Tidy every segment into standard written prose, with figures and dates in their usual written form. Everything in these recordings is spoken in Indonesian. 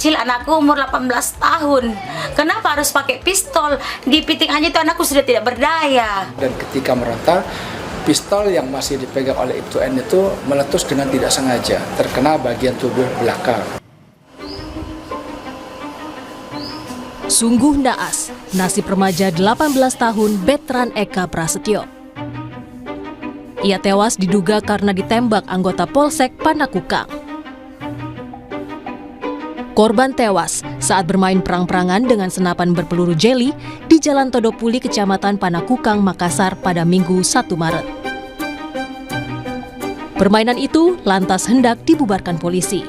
kecil, anakku umur 18 tahun. Kenapa harus pakai pistol? Di piting aja itu anakku sudah tidak berdaya. Dan ketika meronta, pistol yang masih dipegang oleh Ibtu N itu meletus dengan tidak sengaja, terkena bagian tubuh belakang. Sungguh naas nasib remaja 18 tahun Betran Eka Prasetyo. Ia tewas diduga karena ditembak anggota Polsek Panakukang. Korban tewas saat bermain perang-perangan dengan senapan berpeluru jeli di Jalan Todopuli, Kecamatan Panakukang, Makassar pada Minggu 1 Maret. Permainan itu lantas hendak dibubarkan polisi.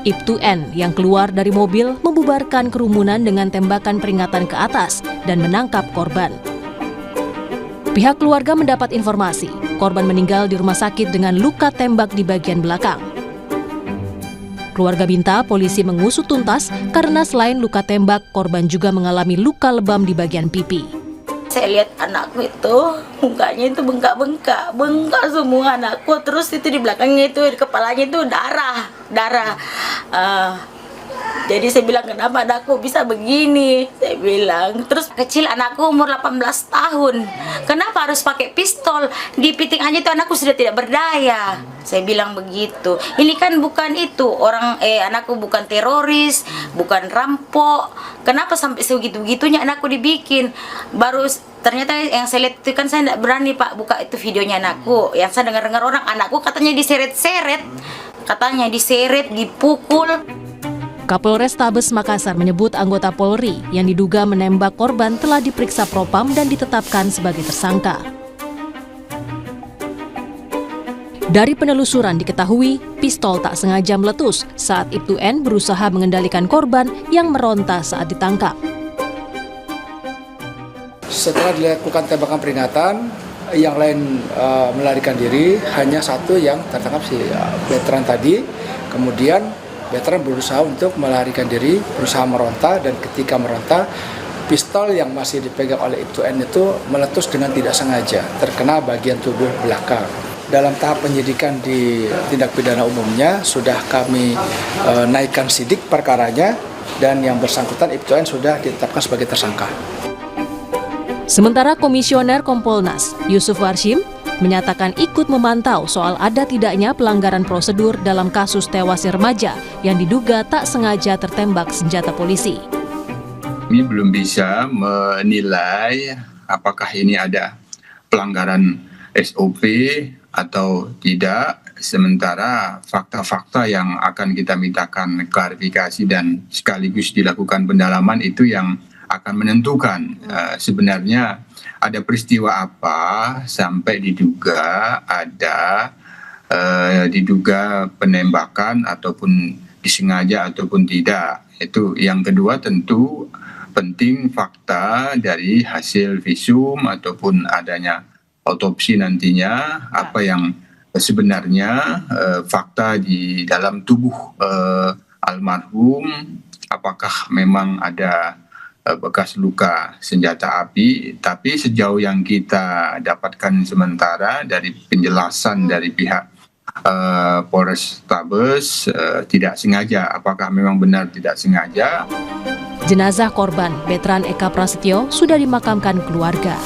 Ibtu N yang keluar dari mobil membubarkan kerumunan dengan tembakan peringatan ke atas dan menangkap korban. Pihak keluarga mendapat informasi, korban meninggal di rumah sakit dengan luka tembak di bagian belakang. Keluarga minta polisi mengusut tuntas karena selain luka tembak, korban juga mengalami luka lebam di bagian pipi. Saya lihat anakku itu, mukanya itu bengkak semua anakku. Terus itu di belakangnya itu, di kepalanya itu darah. Jadi saya bilang, kenapa anakku bisa begini? Saya bilang, terus kecil, anakku umur 18 tahun. Kenapa harus pakai pistol? Di piting aja itu anakku sudah tidak berdaya. Saya bilang begitu. Ini kan bukan itu, anakku bukan teroris, bukan rampok. Kenapa sampai segitu-gitunya anakku dibikin? Baru ternyata yang saya lihat itu kan saya tidak berani Pak buka itu videonya anakku. Yang saya dengar orang, anakku katanya diseret-seret. Katanya diseret, dipukul. Kapolres Tabes Makassar menyebut anggota Polri yang diduga menembak korban telah diperiksa Propam dan ditetapkan sebagai tersangka. Dari penelusuran diketahui, pistol tak sengaja meletus saat Ibtu N berusaha mengendalikan korban yang meronta saat ditangkap. Setelah dilakukan tembakan peringatan, yang lain melarikan diri, hanya satu yang tertangkap si Betran tadi. Kemudian Betran berusaha untuk melarikan diri, berusaha meronta, dan ketika meronta, pistol yang masih dipegang oleh Ibtu N itu meletus dengan tidak sengaja, terkena bagian tubuh belakang. Dalam tahap penyidikan di tindak pidana umumnya, sudah kami naikkan sidik perkaranya, dan yang bersangkutan Ibtu N sudah ditetapkan sebagai tersangka. Sementara Komisioner Kompolnas, Yusuf Warshim, menyatakan ikut memantau soal ada tidaknya pelanggaran prosedur dalam kasus tewasnya remaja yang diduga tak sengaja tertembak senjata polisi. Kami belum bisa menilai apakah ini ada pelanggaran SOP atau tidak, sementara fakta-fakta yang akan kita mintakan klarifikasi dan sekaligus dilakukan pendalaman itu yang akan menentukan sebenarnya ada peristiwa apa sampai diduga ada diduga penembakan ataupun disengaja ataupun tidak. Itu yang kedua, tentu penting fakta dari hasil visum ataupun adanya autopsi nantinya, apa yang sebenarnya fakta di dalam tubuh almarhum, apakah memang ada bekas luka senjata api. Tapi sejauh yang kita dapatkan sementara dari penjelasan dari pihak Polres Tabes, tidak sengaja. Apakah memang benar tidak sengaja? Jenazah korban Betran Eka Prasetyo sudah dimakamkan keluarga.